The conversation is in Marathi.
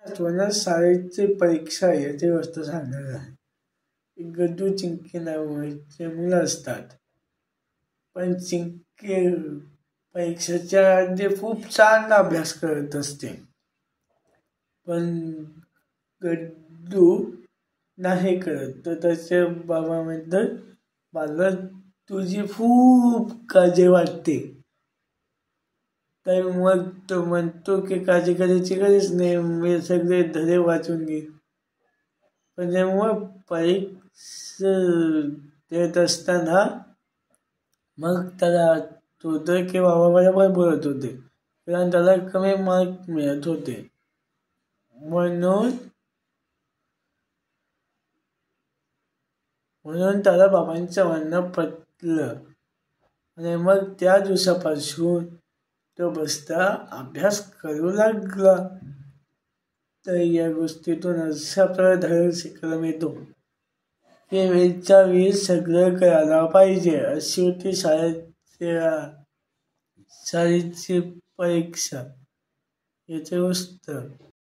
तुम्हाला शाळेची परीक्षा याची गोष्ट सांगणार आहे. गड्डू चिंके नावाचे मुलं असतात. पण चिंके परीक्षेच्या आधी खूप छान अभ्यास करत असते. पण गड्डू नाही करत. तर त्याचे बाबा म्हणतात, मला तुझी खूप काळजी वाटते. तर मग तो म्हणतो की काळजी करायची गरज नाही, मी सगळे धडे वाचून घे. पण जेव्हा परीक्षा देत असताना मग त्याला आठवतं की बाबा बरोबर बोलत होते, कारण त्याला कमी मार्क मिळत होते. म्हणून त्याला बाबांचं म्हणणं पटलं आणि मग त्या दिवसापासून तो बसता अभ्यास करू लागला. तर या गोष्टीतून असं आपल्याला धडा शिकायला मिळतो की वेळच्या वेळी सगळं करायला पाहिजे. अशी होती शाळेची परीक्षा याची गोष्ट.